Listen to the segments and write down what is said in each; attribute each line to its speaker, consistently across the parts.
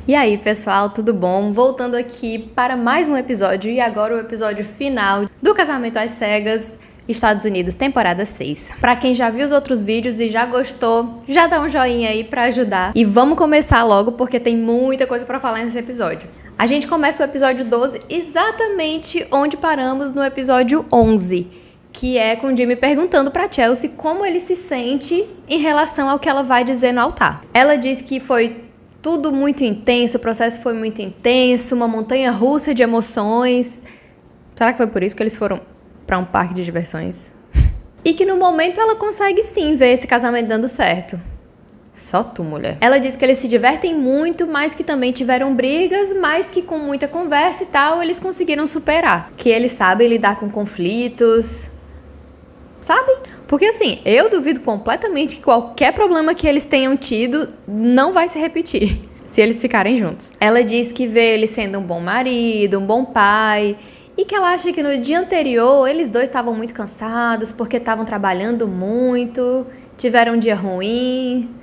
Speaker 1: E aí, pessoal, tudo bom? Voltando aqui para mais um episódio, e agora o episódio final do Casamento às Cegas, Estados Unidos, temporada 6. Pra quem já viu os outros vídeos e já gostou, já dá um joinha aí pra ajudar. E vamos começar logo, porque tem muita coisa pra falar nesse episódio. A gente começa o episódio 12 exatamente onde paramos no episódio 11, que é com o Jimmy perguntando pra Chelsea como ele se sente em relação ao que ela vai dizer no altar. Ela diz que foi tudo muito intenso, o processo foi muito intenso, uma montanha russa de emoções. Será que foi por isso que eles foram pra um parque de diversões? E que no momento ela consegue sim ver esse casamento dando certo. Só tu, mulher. Ela diz que eles se divertem muito, mas que também tiveram brigas, mas que com muita conversa e tal, eles conseguiram superar. Que eles sabem lidar com conflitos, sabe? Porque assim, eu duvido completamente que qualquer problema que eles tenham tido não vai se repetir se eles ficarem juntos. Ela diz que vê ele sendo um bom marido, um bom pai, e que ela acha que no dia anterior eles dois estavam muito cansados porque estavam trabalhando muito, tiveram um dia ruim.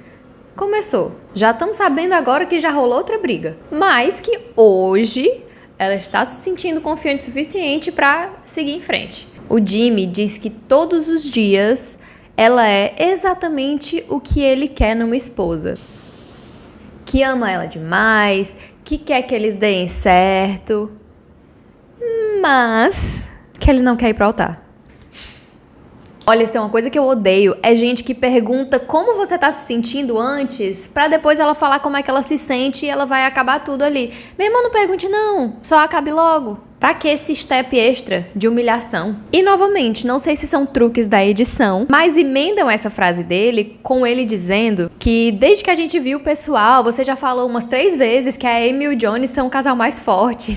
Speaker 1: Começou. Já estamos sabendo agora que já rolou outra briga. Mas que hoje ela está se sentindo confiante o suficiente para seguir em frente. O Jimmy diz que todos os dias ela é exatamente o que ele quer numa esposa. Que ama ela demais, que quer que eles deem certo, mas que ele não quer ir pro altar. Olha, se tem uma coisa que eu odeio, é gente que pergunta como você tá se sentindo antes, pra depois ela falar como é que ela se sente e ela vai acabar tudo ali. Meu irmão, não pergunte não, só acabe logo. Pra que esse step extra de humilhação? E novamente, não sei se são truques da edição, mas emendam essa frase dele com ele dizendo que desde que a gente viu o pessoal, você já falou umas 3 vezes que a Amy e o Johnny são o casal mais forte.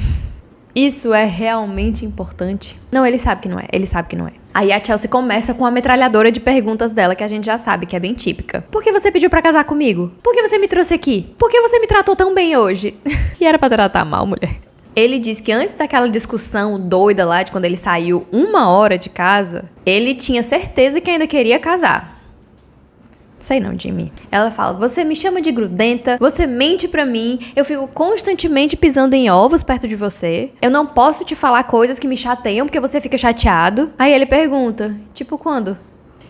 Speaker 1: Isso é realmente importante? Não, ele sabe que não é, ele sabe que não é. Aí a Chelsea começa com a metralhadora de perguntas dela, que a gente já sabe que é bem típica. Por que você pediu pra casar comigo? Por que você me trouxe aqui? Por que você me tratou tão bem hoje? E era pra tratar mal, mulher. Ele diz que antes daquela discussão doida lá de quando ele saiu 1 hora de casa, ele tinha certeza que ainda queria casar. Sei não, Jimmy. Ela fala, você me chama de grudenta, você mente pra mim, eu fico constantemente pisando em ovos perto de você, eu não posso te falar coisas que me chateiam porque você fica chateado. Aí ele pergunta, tipo quando?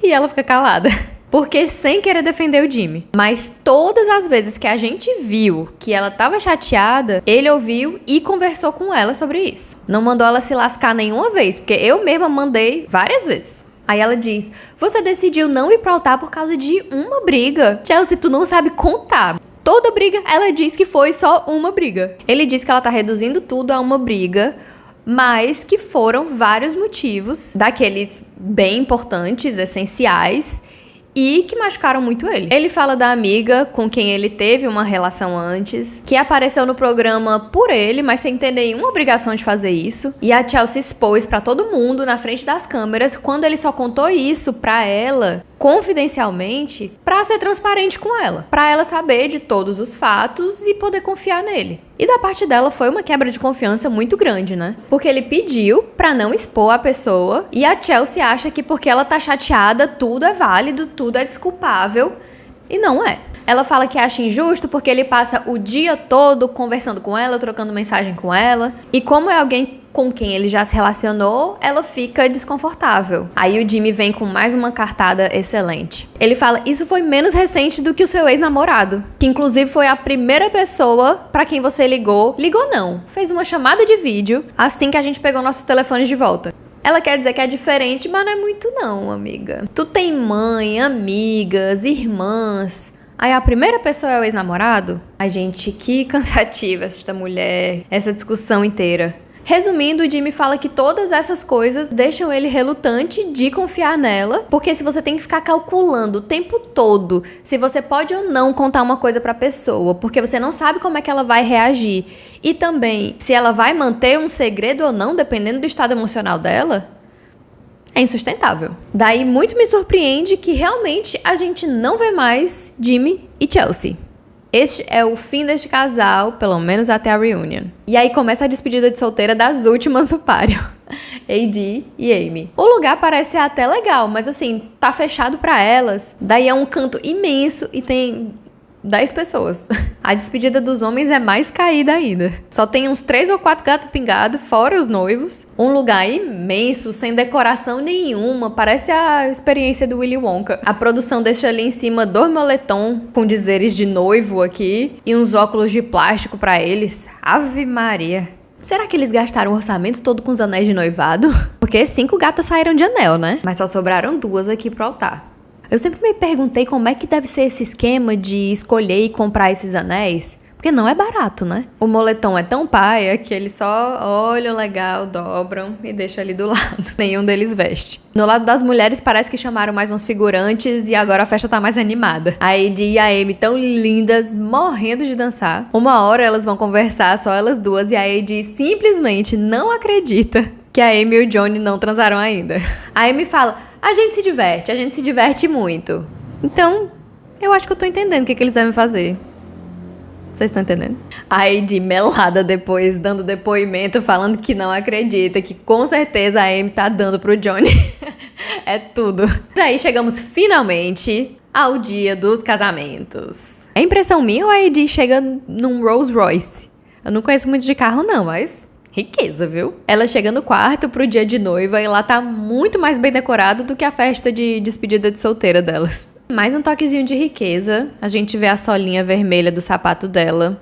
Speaker 1: E ela fica calada. Porque sem querer defender o Jimmy. Mas todas as vezes que a gente viu que ela tava chateada, ele ouviu e conversou com ela sobre isso. Não mandou ela se lascar nenhuma vez, porque eu mesma mandei várias vezes. Aí ela diz, você decidiu não ir pro altar por causa de uma briga. Chelsea, tu não sabe contar. Toda briga, ela diz que foi só uma briga. Ele diz que ela tá reduzindo tudo a uma briga, mas que foram vários motivos, daqueles bem importantes, essenciais, e que machucaram muito ele. Ele fala da amiga com quem ele teve uma relação antes, que apareceu no programa por ele, mas sem ter nenhuma obrigação de fazer isso. E a Chelsea expôs pra todo mundo na frente das câmeras quando ele só contou isso pra ela, confidencialmente, pra ser transparente com ela, pra ela saber de todos os fatos e poder confiar nele. E da parte dela foi uma quebra de confiança muito grande, né? Porque ele pediu pra não expor a pessoa e a Chelsea acha que porque ela tá chateada, tudo é válido, tudo é desculpável. E não é. Ela fala que acha injusto porque ele passa o dia todo conversando com ela, trocando mensagem com ela. E como é alguém com quem ele já se relacionou, ela fica desconfortável. Aí o Jimmy vem com mais uma cartada excelente. Ele fala, isso foi menos recente do que o seu ex-namorado, que inclusive foi a primeira pessoa pra quem você ligou. Ligou não, fez uma chamada de vídeo assim que a gente pegou nossos telefones de volta. Ela quer dizer que é diferente, mas não é muito não, amiga. Tu tem mãe, amigas, irmãs. Aí a primeira pessoa é o ex-namorado? Ai, gente, que cansativa esta mulher, essa discussão inteira. Resumindo, o Jimmy fala que todas essas coisas deixam ele relutante de confiar nela, porque se você tem que ficar calculando o tempo todo se você pode ou não contar uma coisa pra pessoa, porque você não sabe como é que ela vai reagir, e também se ela vai manter um segredo ou não, dependendo do estado emocional dela, é insustentável. Daí muito me surpreende que realmente a gente não vê mais Jimmy e Chelsea. Este é o fim deste casal, pelo menos até a reunion. E aí começa a despedida de solteira das últimas do páreo. AD e Amy. O lugar parece até legal, mas assim, tá fechado pra elas. Daí é um canto imenso e tem 10 pessoas. A despedida dos homens é mais caída ainda. Só tem uns 3 ou 4 gatos pingados, fora os noivos. Um lugar imenso, sem decoração nenhuma. Parece a experiência do Willy Wonka. A produção deixa ali em cima 2 moletom com dizeres de noivo aqui e uns óculos de plástico pra eles. Ave Maria. Será que eles gastaram o orçamento todo com os anéis de noivado? Porque 5 gatas saíram de anel, né? Mas só sobraram 2 aqui pro altar. Eu sempre me perguntei como é que deve ser esse esquema de escolher e comprar esses anéis. Porque não é barato, né? O moletom é tão paia que eles só olham legal, dobram e deixam ali do lado. Nenhum deles veste. No lado das mulheres parece que chamaram mais uns figurantes e agora a festa tá mais animada. A Heidi e a Amy tão lindas, morrendo de dançar. Uma hora elas vão conversar, só elas duas, e a Heidi simplesmente não acredita que a Amy e o Johnny não transaram ainda. A Amy fala: a gente se diverte muito. Então, eu acho que eu tô entendendo o que eles devem fazer. Vocês estão entendendo? A Heidi melada depois, dando depoimento, falando que não acredita, que com certeza a Amy tá dando pro Johnny. É tudo. Daí chegamos finalmente ao dia dos casamentos. É impressão minha ou a Heidi chega num Rolls Royce? Eu não conheço muito de carro não, mas riqueza, viu? Ela chega no quarto pro dia de noiva e lá tá muito mais bem decorado do que a festa de despedida de solteira delas. Mais um toquezinho de riqueza, a gente vê a solinha vermelha do sapato dela,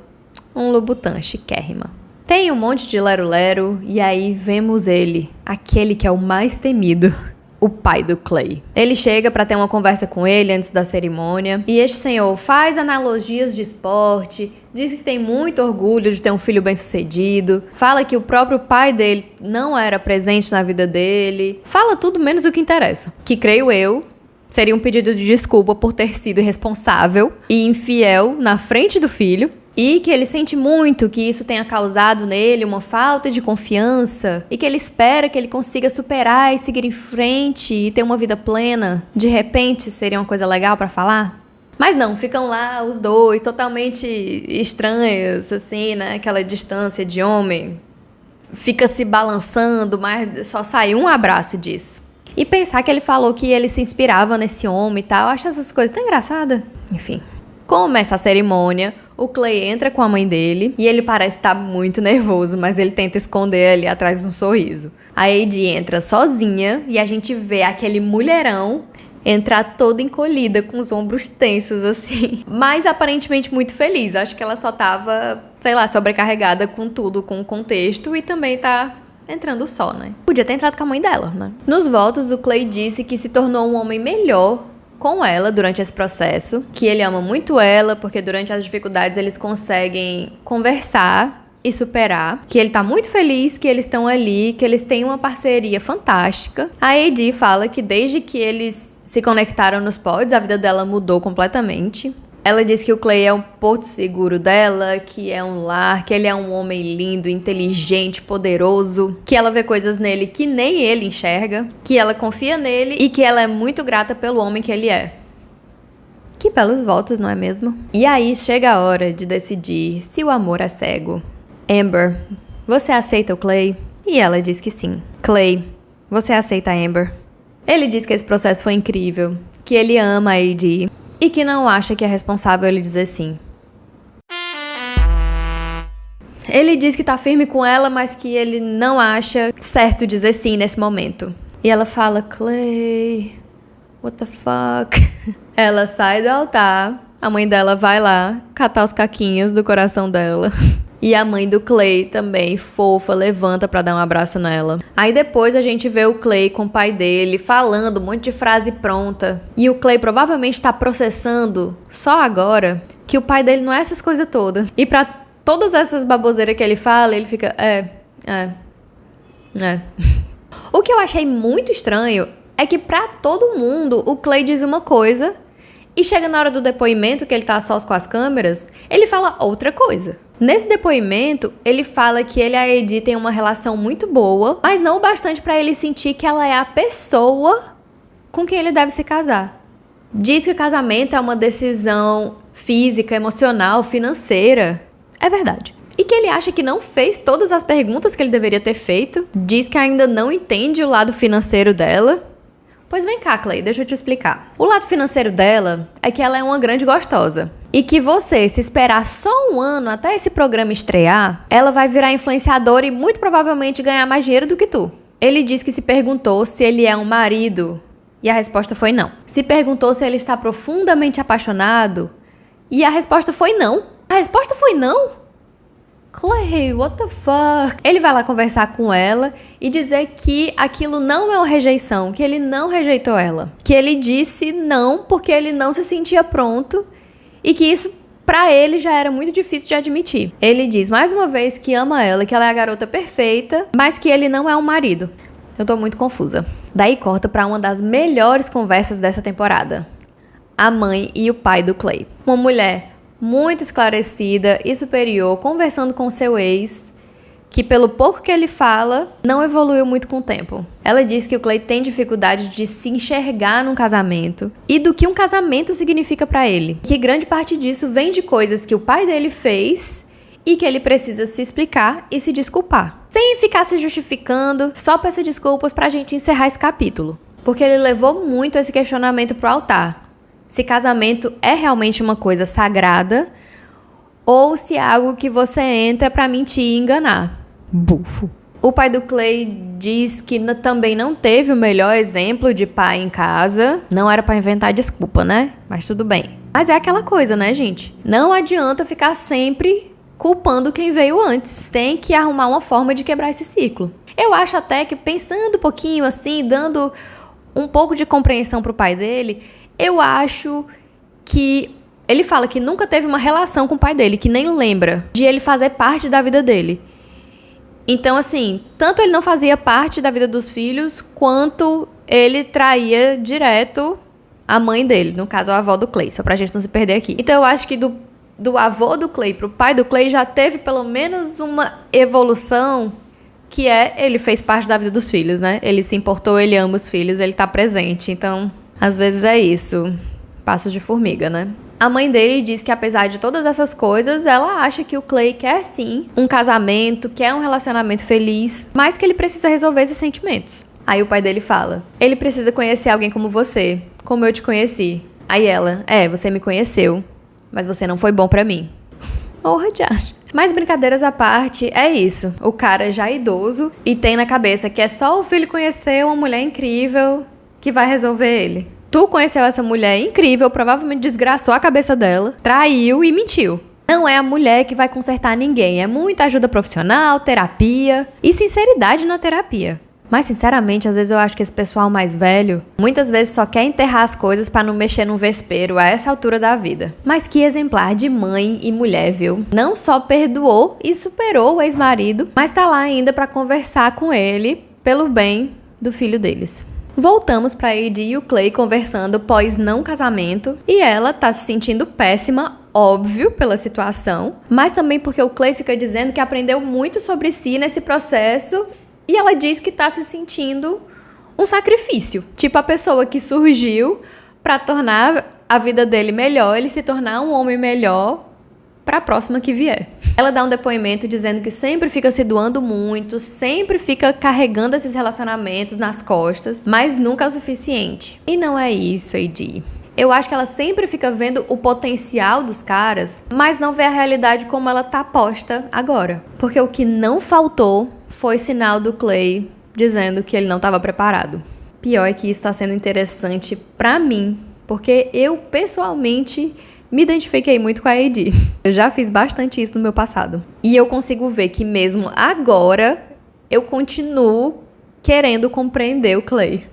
Speaker 1: um Louboutin chiquérrima. Tem um monte de lero-lero e aí vemos ele, aquele que é o mais temido, o pai do Clay. Ele chega pra ter uma conversa com ele antes da cerimônia e este senhor faz analogias de esporte, diz que tem muito orgulho de ter um filho bem-sucedido, fala que o próprio pai dele não era presente na vida dele, fala tudo menos o que interessa, que creio eu seria um pedido de desculpa por ter sido irresponsável e infiel na frente do filho. E que ele sente muito que isso tenha causado nele uma falta de confiança. E que ele espera que ele consiga superar e seguir em frente e ter uma vida plena. De repente, seria uma coisa legal pra falar? Mas não, ficam lá os dois totalmente estranhos, assim, né? Aquela distância de homem. Fica se balançando, mas só sai um abraço disso. E pensar que ele falou que ele se inspirava nesse homem e tal. Eu acho essas coisas tão engraçadas. Enfim. Começa a cerimônia. O Clay entra com a mãe dele. E ele parece estar muito nervoso. Mas ele tenta esconder ali atrás de um sorriso. A Heidi entra sozinha. E a gente vê aquele mulherão entrar toda encolhida. Com os ombros tensos assim. Mas aparentemente muito feliz. Acho que ela só tava, sei lá, sobrecarregada com tudo. Com o contexto. E também tá entrando só, né? Podia ter entrado com a mãe dela, né? Nos votos, o Clay disse que se tornou um homem melhor com ela durante esse processo, que ele ama muito ela, porque durante as dificuldades eles conseguem conversar e superar, que ele tá muito feliz que eles estão ali, que eles têm uma parceria fantástica. A Heidi fala que desde que eles se conectaram nos pods, a vida dela mudou completamente. Ela diz que o Clay é um porto seguro dela, que é um lar, que ele é um homem lindo, inteligente, poderoso, que ela vê coisas nele que nem ele enxerga, que ela confia nele e que ela é muito grata pelo homem que ele é. Que belos votos, não é mesmo? E aí chega a hora de decidir se o amor é cego. Amber, você aceita o Clay? E ela diz que sim. Clay, você aceita a Amber? Ele diz que esse processo foi incrível, que ele ama a Heidi e que não acha que é responsável ele dizer sim. Ele diz que tá firme com ela, mas que ele não acha certo dizer sim nesse momento. E ela fala: Clay, what the fuck? Ela sai do altar, a mãe dela vai lá catar os caquinhos do coração dela. E a mãe do Clay também, fofa, levanta pra dar um abraço nela. Aí depois a gente vê o Clay com o pai dele falando um monte de frase pronta. E o Clay provavelmente tá processando, só agora, que o pai dele não é essas coisas todas. E pra todas essas baboseiras que ele fala, ele fica, O que eu achei muito estranho é que pra todo mundo o Clay diz uma coisa e chega na hora do depoimento, que ele tá a sós com as câmeras, ele fala outra coisa. Nesse depoimento, ele fala que ele e a Heidi têm uma relação muito boa, mas não o bastante pra ele sentir que ela é a pessoa com quem ele deve se casar. Diz que o casamento é uma decisão física, emocional, financeira. É verdade. E que ele acha que não fez todas as perguntas que ele deveria ter feito. Diz que ainda não entende o lado financeiro dela. Pois vem cá, Clay, deixa eu te explicar. O lado financeiro dela é que ela é uma grande gostosa. E que você, se esperar só um ano até esse programa estrear, ela vai virar influenciadora e muito provavelmente ganhar mais dinheiro do que tu. Ele disse que se perguntou se ele é um marido e a resposta foi não. Se perguntou se ele está profundamente apaixonado e a resposta foi não. A resposta foi não? Clay, what the fuck? Ele vai lá conversar com ela e dizer que aquilo não é uma rejeição, que ele não rejeitou ela. Que ele disse não porque ele não se sentia pronto e que isso pra ele já era muito difícil de admitir. Ele diz mais uma vez que ama ela, que ela é a garota perfeita, mas que ele não é um marido. Eu tô muito confusa. Daí corta pra uma das melhores conversas dessa temporada. A mãe e o pai do Clay. Uma mulher muito esclarecida e superior, conversando com seu ex, que pelo pouco que ele fala, não evoluiu muito com o tempo. Ela diz que o Clay tem dificuldade de se enxergar num casamento e do que um casamento significa pra ele. Que grande parte disso vem de coisas que o pai dele fez e que ele precisa se explicar e se desculpar. Sem ficar se justificando, só peça desculpas pra gente encerrar esse capítulo. Porque ele levou muito esse questionamento pro altar. Se casamento é realmente uma coisa sagrada ou se é algo que você entra pra mentir e enganar. Bufo. O pai do Clay diz que também não teve o melhor exemplo de pai em casa. Não era pra inventar desculpa, né? Mas tudo bem. Mas é aquela coisa, né, gente? Não adianta ficar sempre culpando quem veio antes. Tem que arrumar uma forma de quebrar esse ciclo. Eu acho até que pensando um pouquinho assim, dando um pouco de compreensão pro pai dele, eu acho que ele fala que nunca teve uma relação com o pai dele, que nem lembra de ele fazer parte da vida dele. Então, assim, tanto ele não fazia parte da vida dos filhos, quanto ele traía direto a mãe dele, no caso a avó do Clay, só pra gente não se perder aqui. Então eu acho que do avô do Clay pro pai do Clay já teve pelo menos uma evolução, que é ele fez parte da vida dos filhos, né? Ele se importou, ele ama os filhos, ele tá presente, então às vezes é isso, passos de formiga, né? A mãe dele diz que apesar de todas essas coisas, ela acha que o Clay quer sim um casamento, quer um relacionamento feliz, mas que ele precisa resolver esses sentimentos. Aí o pai dele fala, ele precisa conhecer alguém como você, como eu te conheci. Aí ela, você me conheceu, mas você não foi bom pra mim. Porra, Josh. Mas brincadeiras à parte, é isso. O cara já é idoso e tem na cabeça que é só o filho conhecer uma mulher incrível que vai resolver ele. Tu conheceu essa mulher incrível, provavelmente desgraçou a cabeça dela, traiu e mentiu. Não é a mulher que vai consertar ninguém, é muita ajuda profissional, terapia e sinceridade na terapia. Mas, sinceramente, às vezes eu acho que esse pessoal mais velho, muitas vezes só quer enterrar as coisas pra não mexer num vespeiro a essa altura da vida. Mas que exemplar de mãe e mulher, viu? Não só perdoou e superou o ex-marido, mas tá lá ainda pra conversar com ele pelo bem do filho deles. Voltamos pra Adi e o Clay conversando pós não casamento, e ela tá se sentindo péssima, óbvio, pela situação, mas também porque o Clay fica dizendo que aprendeu muito sobre si nesse processo, e ela diz que tá se sentindo um sacrifício. Tipo a pessoa que surgiu pra tornar a vida dele melhor, ele se tornar um homem melhor pra próxima que vier. Ela dá um depoimento dizendo que sempre fica se doando muito, sempre fica carregando esses relacionamentos nas costas, mas nunca é o suficiente. E não é isso, Adi. Eu acho que ela sempre fica vendo o potencial dos caras, mas não vê a realidade como ela tá posta agora. Porque o que não faltou foi sinal do Clay dizendo que ele não estava preparado. Pior é que isso está sendo interessante pra mim, porque eu pessoalmente me identifiquei muito com a Adi. Eu já fiz bastante isso no meu passado. E eu consigo ver que mesmo agora eu continuo querendo compreender o Clay.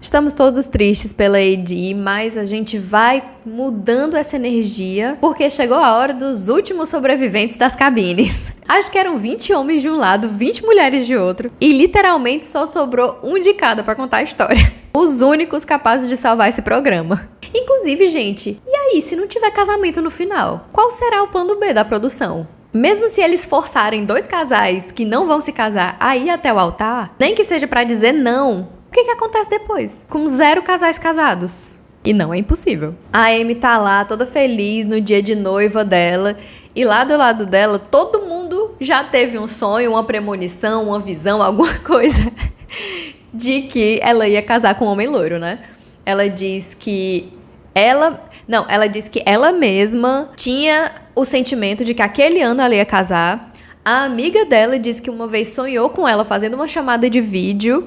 Speaker 1: Estamos todos tristes pela Adi, mas a gente vai mudando essa energia, porque chegou a hora dos últimos sobreviventes das cabines. Acho que eram 20 homens de um lado, 20 mulheres de outro, e literalmente só sobrou um de cada pra contar a história. Os únicos capazes de salvar esse programa. Inclusive, gente, e aí, se não tiver casamento no final? Qual será o plano B da produção? Mesmo se eles forçarem dois casais que não vão se casar a ir até o altar, nem que seja pra dizer não, o que acontece depois? Com 0 casais casados. E não é impossível. A Amy tá lá, toda feliz no dia de noiva dela. E lá do lado dela, todo mundo já teve um sonho, uma premonição, uma visão, alguma coisa de que ela ia casar com um homem loiro, né? Ela diz que ela disse que ela mesma tinha o sentimento de que aquele ano ela ia casar. A amiga dela disse que uma vez sonhou com ela fazendo uma chamada de vídeo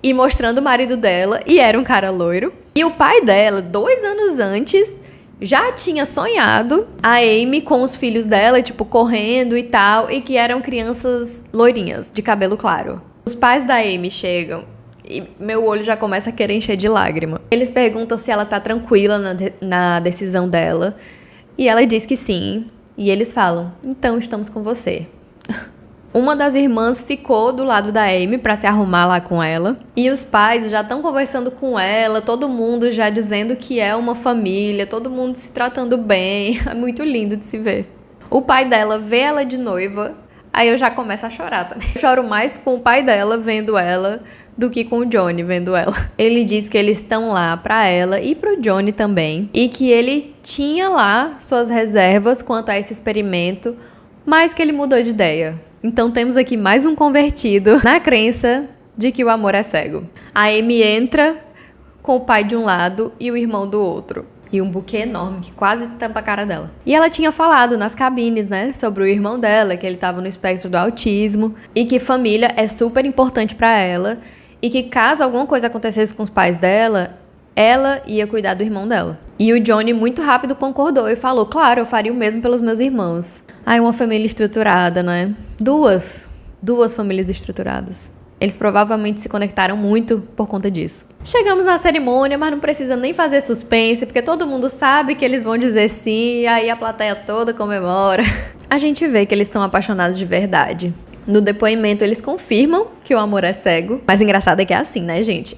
Speaker 1: e mostrando o marido dela, e era um cara loiro. E o pai dela, 2 anos antes, já tinha sonhado a Amy com os filhos dela, tipo, correndo e tal, e que eram crianças loirinhas, de cabelo claro. Os pais da Amy chegam e meu olho já começa a querer encher de lágrima. Eles perguntam se ela tá tranquila na decisão dela. E ela diz que sim. E eles falam, então estamos com você. Uma das irmãs ficou do lado da Amy pra se arrumar lá com ela. E os pais já estão conversando com ela, todo mundo já dizendo que é uma família, todo mundo se tratando bem. É muito lindo de se ver. O pai dela vê ela de noiva, aí eu já começo a chorar também. Eu choro mais com o pai dela vendo ela do que com o Johnny vendo ela. Ele diz que eles estão lá pra ela e pro Johnny também. E que ele tinha lá suas reservas quanto a esse experimento, mas que ele mudou de ideia. Então temos aqui mais um convertido na crença de que o amor é cego. A Amy entra com o pai de um lado e o irmão do outro. E um buquê enorme que quase tampa a cara dela. E ela tinha falado nas cabines, né, sobre o irmão dela, que ele estava no espectro do autismo e que família é super importante para ela e que caso alguma coisa acontecesse com os pais dela, ela ia cuidar do irmão dela. E o Johnny muito rápido concordou e falou, claro, eu faria o mesmo pelos meus irmãos. Ai, uma família estruturada, né? Duas famílias estruturadas. Eles provavelmente se conectaram muito por conta disso. Chegamos na cerimônia, mas não precisa nem fazer suspense, porque todo mundo sabe que eles vão dizer sim, e aí a plateia toda comemora. A gente vê que eles estão apaixonados de verdade. No depoimento, eles confirmam que o amor é cego. Mas engraçado é que é assim, né, gente?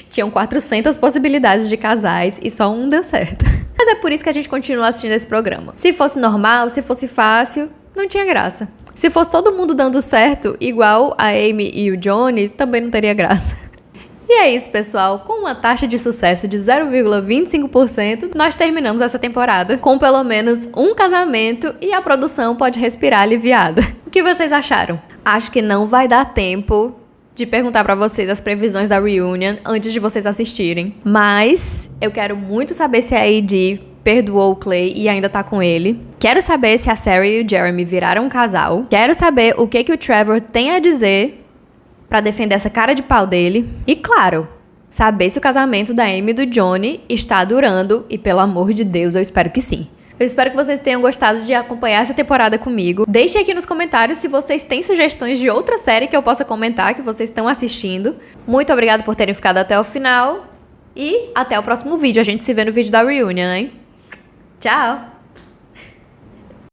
Speaker 1: Tinham 400 possibilidades de casais e só um deu certo. Mas é por isso que a gente continua assistindo esse programa. Se fosse normal, se fosse fácil, não tinha graça. Se fosse todo mundo dando certo, igual a Amy e o Johnny, também não teria graça. E é isso, pessoal. Com uma taxa de sucesso de 0,25%, nós terminamos essa temporada com pelo menos um casamento e a produção pode respirar aliviada. O que vocês acharam? Acho que não vai dar tempo de perguntar pra vocês as previsões da reunion antes de vocês assistirem. Mas eu quero muito saber se a AD perdoou o Clay e ainda tá com ele. Quero saber se a Sarah e o Jeremy viraram um casal. Quero saber o que o Trevor tem a dizer pra defender essa cara de pau dele. E claro, saber se o casamento da Amy e do Johnny está durando. E pelo amor de Deus, eu espero que sim. Eu espero que vocês tenham gostado de acompanhar essa temporada comigo. Deixem aqui nos comentários se vocês têm sugestões de outra série que eu possa comentar, que vocês estão assistindo. Muito obrigada por terem ficado até o final. E até o próximo vídeo. A gente se vê no vídeo da reunion, hein? Tchau!